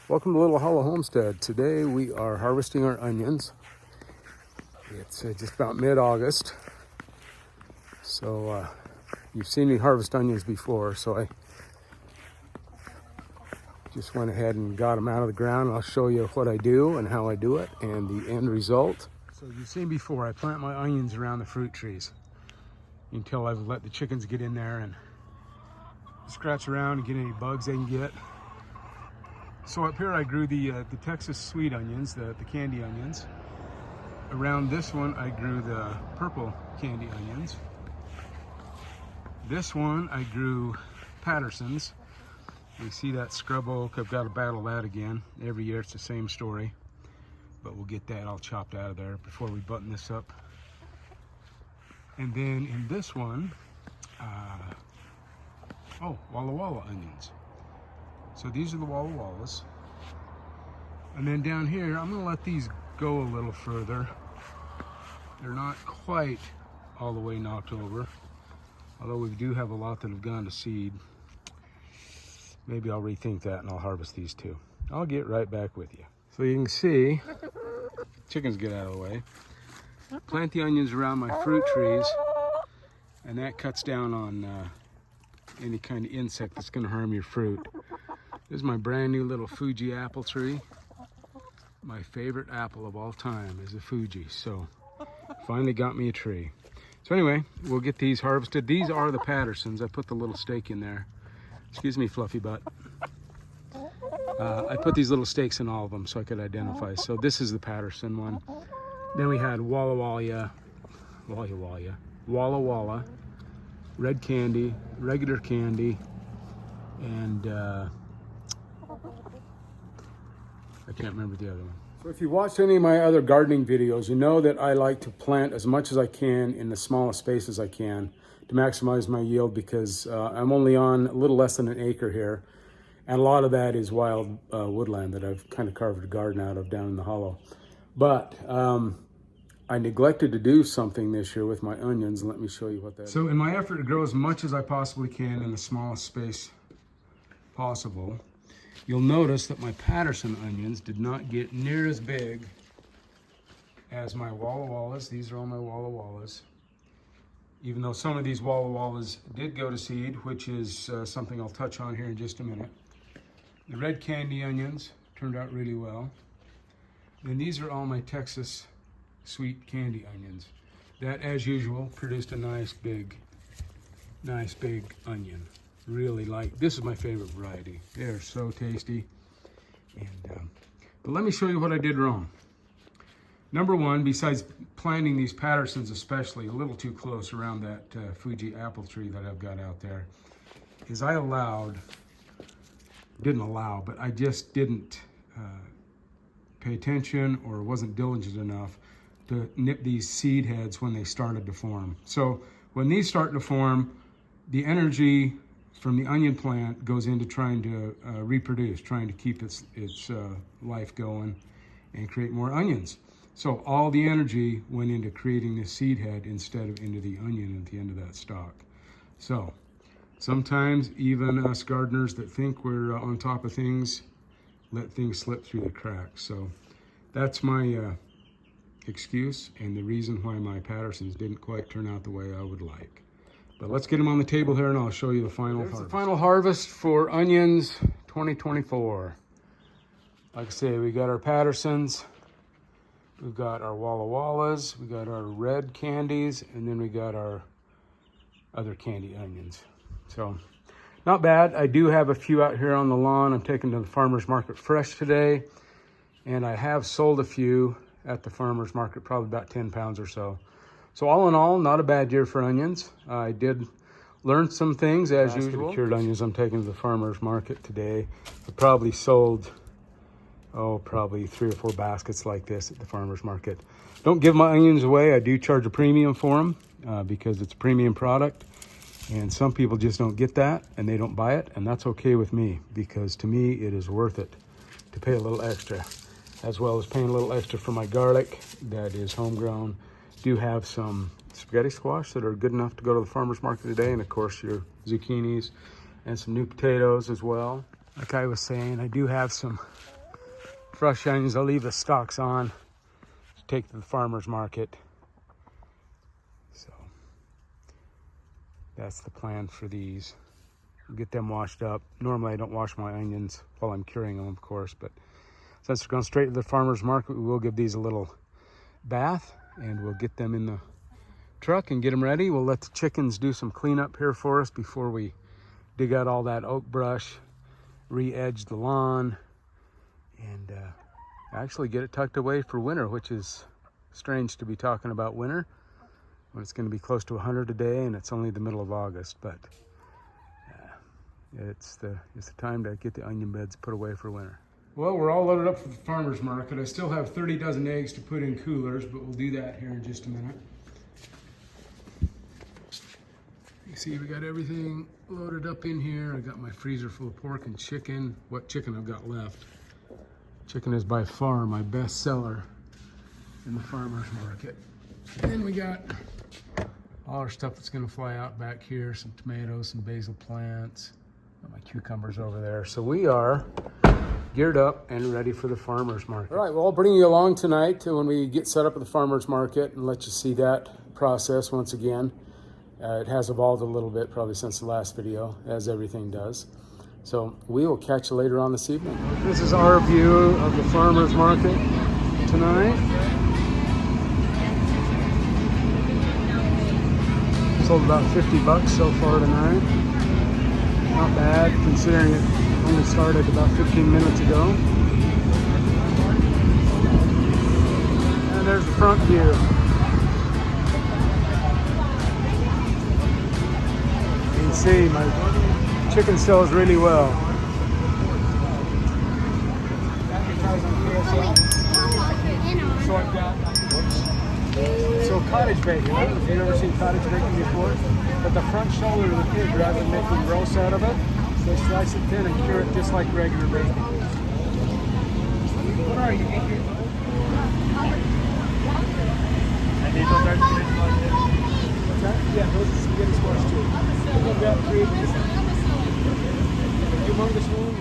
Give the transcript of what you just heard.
Welcome to Little Hollow Homestead. Today we are harvesting our onions. It's just about mid-August. So you've seen me harvest onions before, so I just went ahead and got them out of the ground. I'll show you what I do and how I do it and the end result. So you've seen before, I plant my onions around the fruit trees until I've let the chickens get in there and scratch around and get any bugs they can get. So up here I grew the Texas sweet onions, the candy onions. Around this one I grew the purple candy onions. This one I grew Pattersons. You see that scrub oak, I've got to battle that again. Every year it's the same story. But we'll get that all chopped out of there before we button this up. And then in this one, Walla Walla onions. So these are the Walla Wallas. And then down here, I'm gonna let these go a little further. They're not quite all the way knocked over, although we do have a lot that have gone to seed. Maybe I'll rethink that and I'll harvest these too. I'll get right back with you. So you can see, chickens get out of the way. Plant the onions around my fruit trees, and that cuts down on any kind of insect that's gonna harm your fruit. This is my brand new little Fuji apple tree. My favorite apple of all time is a Fuji, so finally got me a tree. So anyway, we'll get these harvested. These are the Pattersons. I put the little stake in there. Excuse me, fluffy butt. I put these little stakes in all of them so I could identify. So this is the Patterson one. Then we had Walla Walla, red candy, regular candy, and I can't remember the other one. So if you watched any of my other gardening videos, you know that I like to plant as much as I can in the smallest spaces I can to maximize my yield, because I'm only on a little less than an acre here. And a lot of that is wild woodland that I've kind of carved a garden out of down in the hollow. But I neglected to do something this year with my onions. Let me show you what that is. So in my effort to grow as much as I possibly can in the smallest space possible, you'll notice that my Patterson onions did not get near as big as my Walla Wallas. These are all my Walla Wallas. Even though some of these Walla Wallas did go to seed, which is something I'll touch on here in just a minute. The red candy onions turned out really well. And these are all my Texas sweet candy onions. That, as usual, produced a nice big onion. Really like, this is my favorite variety. They're so tasty. And but let me show you what I did wrong. Number one, besides planting these Pattersons especially a little too close around that Fuji apple tree that I've got out there, is I just didn't pay attention or wasn't diligent enough to nip these seed heads when they started to form. So when these start to form, the energy from the onion plant goes into trying to reproduce, trying to keep its life going and create more onions. So all the energy went into creating this seed head instead of into the onion at the end of that stalk. So sometimes even us gardeners that think we're on top of things, let things slip through the cracks. So that's my excuse and the reason why my Pattersons didn't quite turn out the way I would like. But let's get them on the table here and I'll show you the final harvest. The final harvest for onions 2024. Like I say, we got our Pattersons, we've got our Walla Wallas, we got our red candies, and then we got our other candy onions. So not bad. I do have a few out here on the lawn. I'm taking to the farmer's market fresh today, and I have sold a few at the farmer's market, probably about 10 pounds or so. So all in all, not a bad year for onions. I did learn some things as usual. Cured onions I'm taking to the farmer's market today. I probably sold, probably 3 or 4 baskets like this at the farmer's market. Don't give my onions away. I do charge a premium for them because it's a premium product. And some people just don't get that and they don't buy it. And that's okay with me, because to me, it is worth it to pay a little extra, as well as paying a little extra for my garlic that is homegrown. Do have some spaghetti squash that are good enough to go to the farmer's market today, and of course your zucchinis and some new potatoes as well. Like I was saying, I do have some fresh onions. I'll leave the stalks on to take to the farmer's market. So that's the plan for these. We'll get them washed up. Normally I don't wash my onions while I'm curing them, of course, but since they're going straight to the farmer's market, we will give these a little bath, and we'll get them in the truck and get them ready. We'll let the chickens do some cleanup here for us before we dig out all that oak brush, re-edge the lawn, and actually get it tucked away for winter, which is strange to be talking about winter when it's going to be close to 100 today and it's only the middle of August. But it's the time to get the onion beds put away for winter. Well, we're all loaded up for the farmer's market. I still have 30 dozen eggs to put in coolers, but we'll do that here in just a minute. You see, we got everything loaded up in here. I got my freezer full of pork and chicken. What chicken I've got left. Chicken is by far my best seller in the farmer's market. And then we got all our stuff that's gonna fly out back here, some tomatoes, some basil plants, got my cucumbers over there. So we are geared up and ready for the farmer's market. All right, well, I'll bring you along tonight to when we get set up at the farmer's market and let you see that process once again. It has evolved a little bit probably since the last video, as everything does. So we will catch you later on this evening. This is our view of the farmer's market tonight. Sold about 50 bucks so far tonight. Not bad, considering it only started about 15 minutes ago. And there's the front view. You can see my chicken sells really well. So I've got cottage bacon. I don't know if you've ever seen cottage bacon before, but the front shoulder of the pig, rather than making roast out of it, they slice it thin and cure it just like regular bacon. What are you? What's that? Yeah, those are spaghetti squash too. We've got 3 of these. Humongous one.